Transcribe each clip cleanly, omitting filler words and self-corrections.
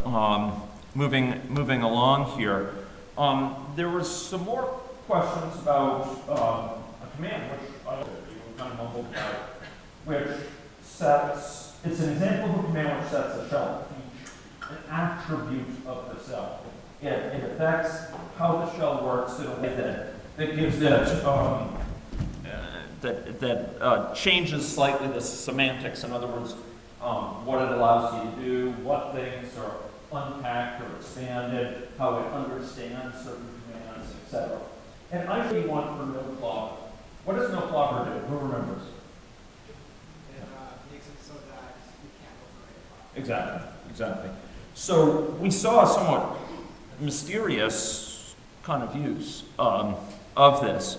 moving along here. There was some more questions about a command, which I kind of mumbled about, which sets, it's an example of a command which sets a shell feature, an attribute of the shell. It affects how the shell works in a way that gives it, that changes slightly the semantics. In other words, what it allows you to do, what things are unpacked or expanded, how it understands certain commands, etc. And I show you one for no clobber. What does no clobber do? Who remembers? It makes it so that you can't overwrite a Exactly, exactly. So we saw a somewhat mysterious kind of use of this.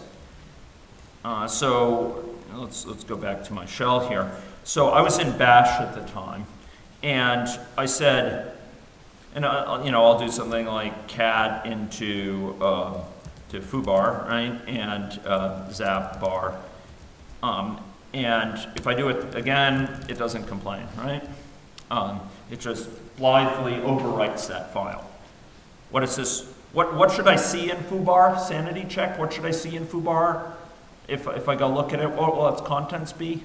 So let's go back to my shell here. So I was in Bash at the time, and I said, and I'll do something like cat into to foobar, right, and zap bar, and if I do it again, it doesn't complain, right? It just blithely overwrites that file. What is this? What should I see in foobar? Sanity check. What should I see in foobar? If I go look at it, what will its contents be?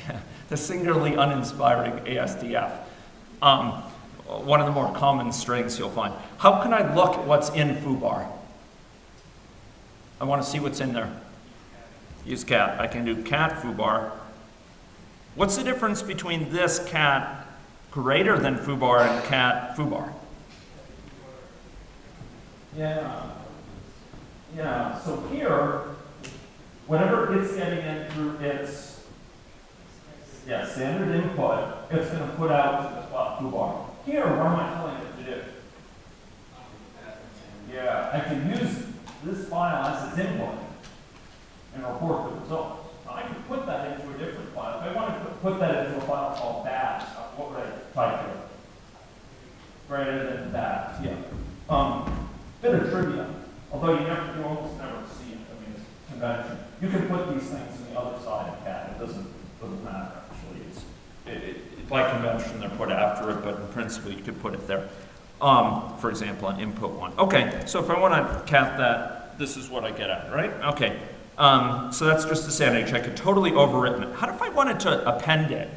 Yeah, the singularly uninspiring ASDF. One of the more common strings you'll find. How can I look at what's in foobar? I want to see what's in there. Use cat. I can do cat foobar. What's the difference between this cat greater than foobar and cat foobar? Yeah, so here, whatever it's getting in through its standard input, it's going to put out to the foobar. Here, what am I telling it to do? Yeah, I can use this file as its input and report the results. Now, I can put that into a different file. If I want to put that into a file called bash, what would I type here? Greater than that, yeah. Bit of trivia, although you almost never see it. I mean, it's convention. You can put these things on the other side of cat. It doesn't matter actually. By convention, they're put after it, but in principle, you could put it there. For example, on input one. Okay, so if I want to cat that, this is what I get at, right? Okay, so that's just the sanity check. I could totally overwritten it. How if I wanted to append it?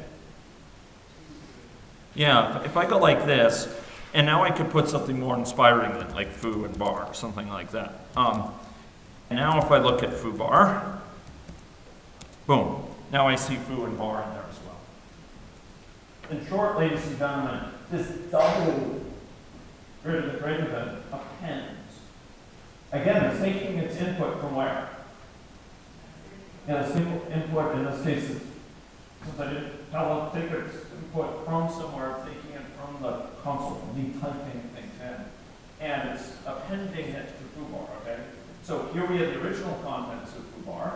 Yeah, if I go like this, and now I could put something more inspiring than like foo and bar, something like that. Now if I look at foo bar, boom, now I see foo and bar in there as well. In short, ladies and gentlemen, this double greater than appends. Again, it's taking its input from where? Yeah, the single input in this case is, since I didn't tell it to take its input from somewhere, it's taking it from the console, me typing things in. And it's appending it to foobar, okay? So here we have the original contents of foobar,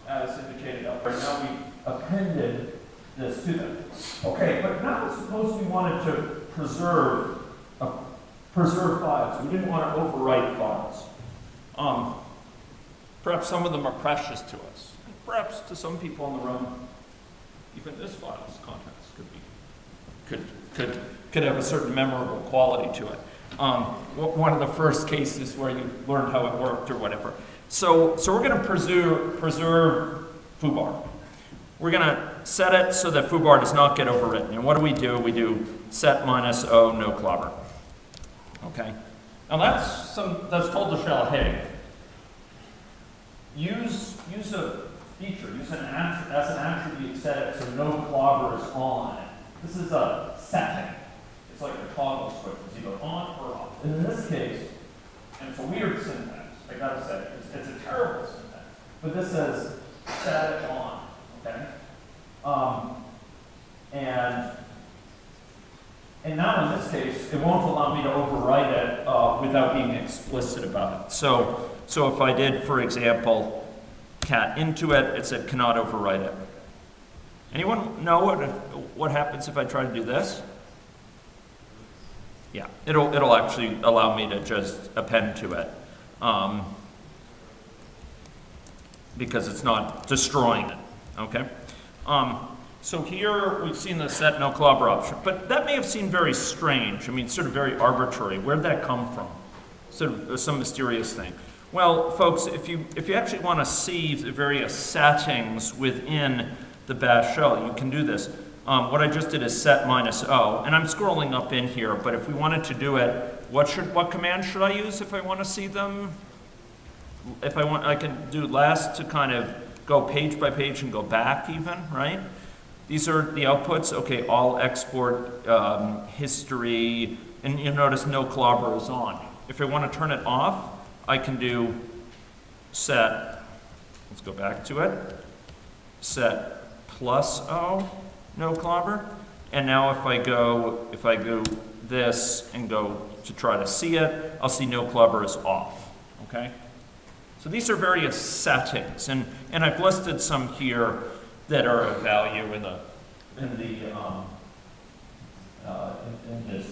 as indicated up there. Now we've appended this to them. Okay, but now suppose we wanted to preserve files. We didn't want to overwrite files. Perhaps some of them are precious to us. Perhaps to some people in the room, even this file's contents could have a certain memorable quality to it. One of the first cases where you learned how it worked or whatever. So we're going to preserve foobar. We're going to set it so that foobar does not get overwritten. And what do? We do set minus O no clobber. Okay. Now that's told the shell, hey, use a feature, as an attribute, set it so no clobber is on. This is a setting. It's like a toggle switch. It's either on or off. And in this case, and it's a weird syntax, I gotta say, it's a terrible syntax, but this says set it on, okay? And now in this case, it won't allow me to overwrite it without being explicit about it. So if I did, for example, cat into it, it said cannot overwrite it. Anyone know what happens if I try to do this? Yeah, it'll actually allow me to just append to it because it's not destroying it. Okay. So here, we've seen the set no clobber option, but that may have seemed very strange. I mean, sort of very arbitrary. Where'd that come from? Sort of some mysterious thing. Well, folks, if you actually want to see the various settings within the bash shell, you can do this. What I just did is set -o, and I'm scrolling up in here, but if we wanted to do it, what command should I use if I want to see them? If I want, I can do last to kind of go page by page and go back even, right? These are the outputs. Okay, all export history, and you notice no clobber is on. If I want to turn it off, I can do set, let's go back to it, set +o, no clobber. And now if I go this and go to try to see it, I'll see no clobber is off, okay? So these are various settings, and I've listed some here that are of value on this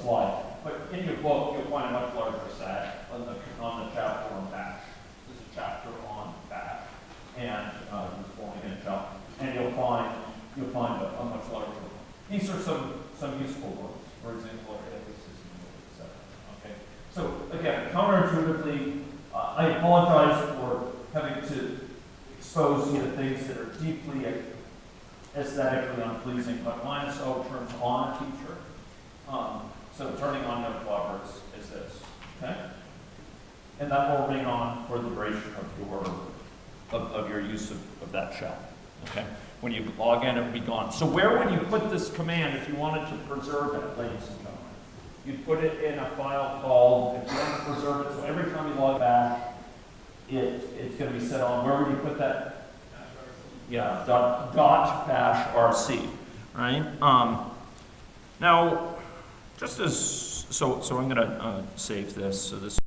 slide. But in your book, you'll find a much larger set on the chapter on bash. There's a chapter on bash and falling in shell, and you'll find a much larger one. These are some useful ones. For example, okay. So again, counterintuitively, I apologize for having to expose you to things that are deeply aesthetically unpleasing, but -o turns on a feature. So turning on no clobber is this, okay? And that will remain on for the duration of your use of that shell, okay? When you log in, it will be gone. So where would you put this command if you wanted to preserve it, ladies and gentlemen? You'd put it in a file called, if you want to preserve it, so every time you log back, it's going to be set on. Where would you put that? Yeah, dot bash rc, right? Now, just as, so I'm going to save this. So this